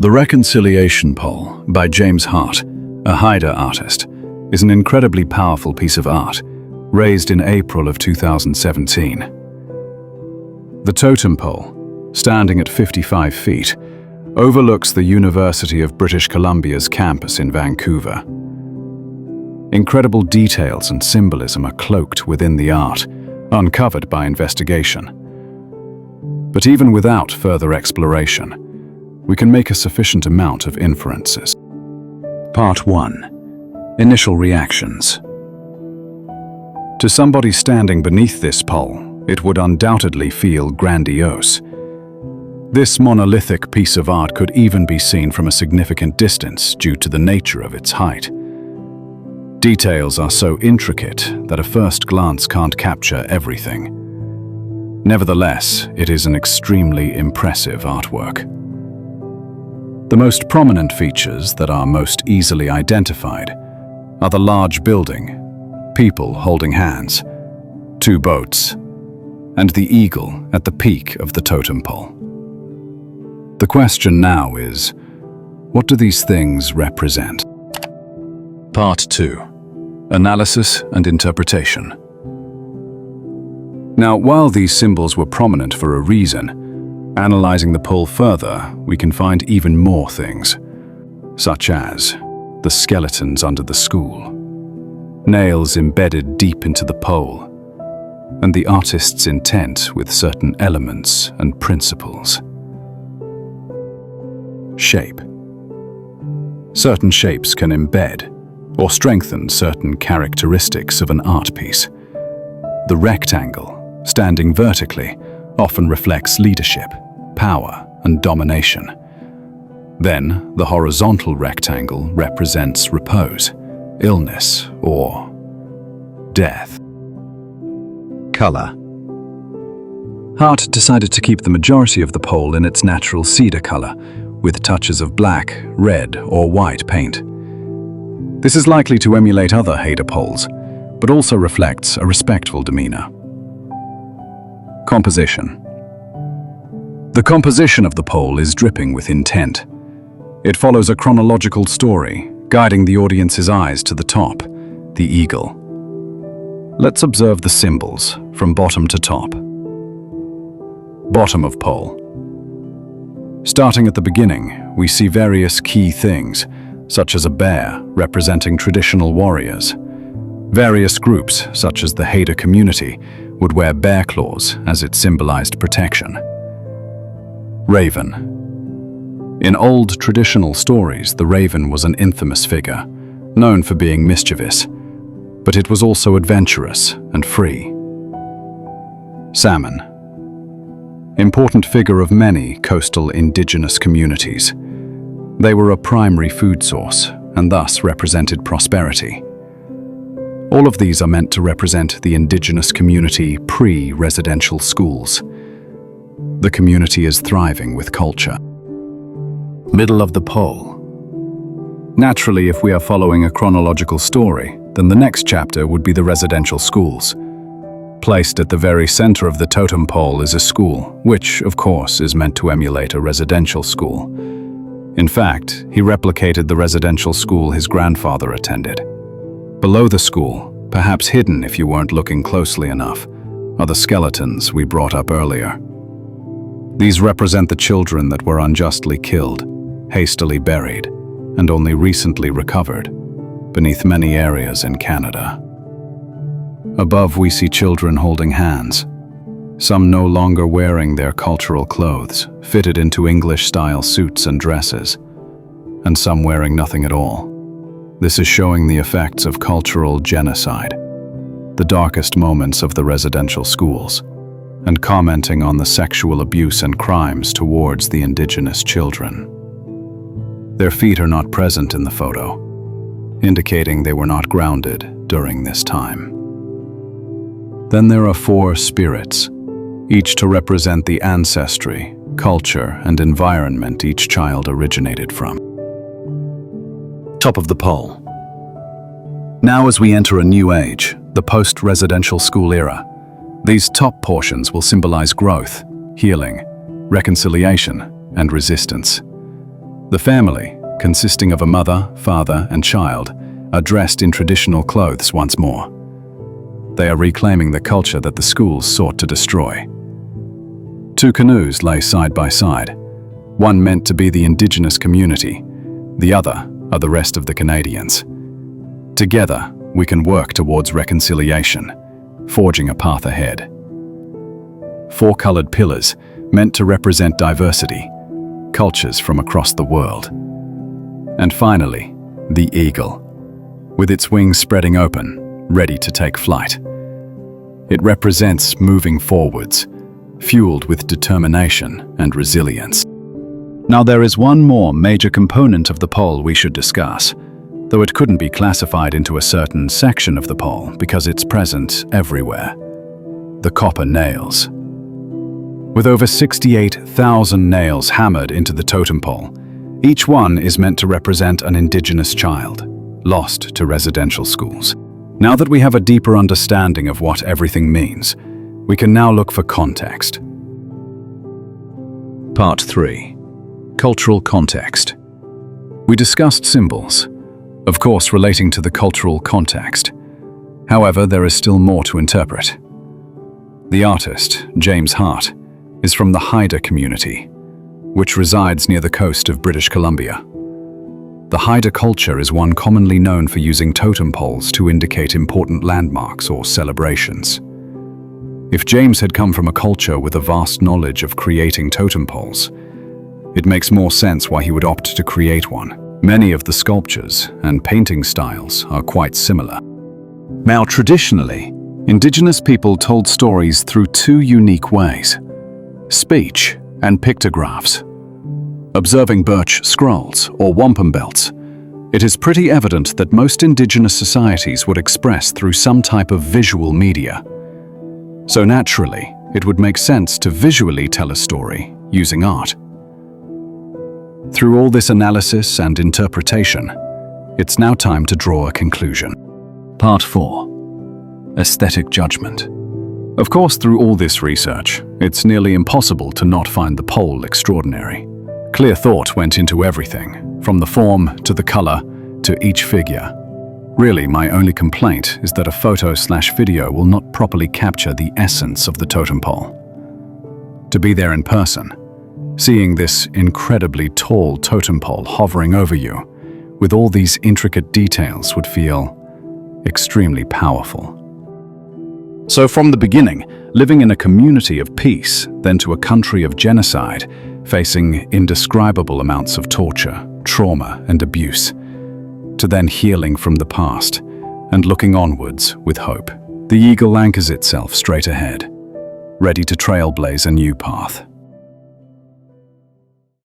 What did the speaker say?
The Reconciliation Pole by James Hart, a Haida artist, is an incredibly powerful piece of art, raised in April of 2017. The totem pole, standing at 55 feet, overlooks the University of British Columbia's campus in Vancouver. Incredible details and symbolism are cloaked within the art, uncovered by investigation. But even without further exploration, we can make a sufficient amount of inferences. Part 1. Initial reactions. To somebody standing beneath this pole, it would undoubtedly feel grandiose. This monolithic piece of art could even be seen from a significant distance due to the nature of its height. Details are so intricate that a first glance can't capture everything. Nevertheless, it is an extremely impressive artwork. The most prominent features that are most easily identified are the large building, people holding hands, 2 boats, and the eagle at the peak of the totem pole. The question now is, what do these things represent? Part 2. Analysis and interpretation. Now, while these symbols were prominent for a reason, analyzing the pole further, we can find even more things, such as the skeletons under the school, nails embedded deep into the pole, and the artist's intent with certain elements and principles. Shape. Certain shapes can embed or strengthen certain characteristics of an art piece. The rectangle, standing vertically, often reflects leadership, power, and domination. Then, the horizontal rectangle represents repose, illness, or death. Color. Hart decided to keep the majority of the pole in its natural cedar color, with touches of black, red, or white paint. This is likely to emulate other Haida poles, but also reflects a respectful demeanor. Composition. The composition of the pole is dripping with intent. It follows a chronological story, guiding the audience's eyes to the top, the eagle. Let's observe the symbols from bottom to top. Bottom of pole. Starting at the beginning, we see various key things, such as a bear representing traditional warriors. Various groups, such as the Haida community, would wear bear claws as it symbolized protection. Raven. In old traditional stories, the raven was an infamous figure, known for being mischievous, but it was also adventurous and free. Salmon. Important figure of many coastal indigenous communities. They were a primary food source and thus represented prosperity. All of these are meant to represent the indigenous community pre-residential schools. The community is thriving with culture. Middle of the pole. Naturally, if we are following a chronological story, then the next chapter would be the residential schools. Placed at the very center of the totem pole is a school, which, of course, is meant to emulate a residential school. In fact, he replicated the residential school his grandfather attended. Below the school, perhaps hidden if you weren't looking closely enough, are the skeletons we brought up earlier. These represent the children that were unjustly killed, hastily buried, and only recently recovered, beneath many areas in Canada. Above we see children holding hands, some no longer wearing their cultural clothes, fitted into English-style suits and dresses, and some wearing nothing at all. This is showing the effects of cultural genocide, the darkest moments of the residential schools, and commenting on the sexual abuse and crimes towards the indigenous children. Their feet are not present in the photo, indicating they were not grounded during this time. Then there are 4 spirits, each to represent the ancestry, culture, and environment each child originated from. Top of the pole. Now as we enter a new age, the post-residential school era, these top portions will symbolize growth, healing, reconciliation, and resistance. The family, consisting of a mother, father, and child, are dressed in traditional clothes once more. They are reclaiming the culture that the schools sought to destroy. Two canoes lay side by side, one meant to be the indigenous community, the other are the rest of the Canadians. Together, we can work towards reconciliation, forging a path ahead. Four colored pillars meant to represent diversity, cultures from across the world. And finally, the eagle, with its wings spreading open, ready to take flight. It represents moving forwards, fueled with determination and resilience. Now there is one more major component of the pole we should discuss, though it couldn't be classified into a certain section of the pole because it's present everywhere. The copper nails. With over 68,000 nails hammered into the totem pole, each one is meant to represent an Indigenous child, lost to residential schools. Now that we have a deeper understanding of what everything means, we can now look for context. Part 3. Cultural context. We discussed symbols, of course relating to the cultural context. However, there is still more to interpret. The artist, James Hart, is from the Haida community, which resides near the coast of British Columbia. The Haida culture is one commonly known for using totem poles to indicate important landmarks or celebrations. If James had come from a culture with a vast knowledge of creating totem poles, it makes more sense why he would opt to create one. Many of the sculptures and painting styles are quite similar. Now, traditionally, Indigenous people told stories through two unique ways: speech and pictographs. Observing birch scrolls or wampum belts, it is pretty evident that most Indigenous societies would express through some type of visual media. So naturally, it would make sense to visually tell a story using art. Through all this analysis and interpretation, it's now time to draw a conclusion. Part 4. Aesthetic judgment. Of course, through all this research, it's nearly impossible to not find the pole extraordinary. Clear thought went into everything, from the form to the color to each figure. Really, my only complaint is that a photo/video will not properly capture the essence of the totem pole. To be there in person, seeing this incredibly tall totem pole hovering over you, with all these intricate details, would feel extremely powerful. So from the beginning, living in a community of peace, then to a country of genocide, facing indescribable amounts of torture, trauma, and abuse, to then healing from the past and looking onwards with hope. The eagle anchors itself straight ahead, ready to trailblaze a new path.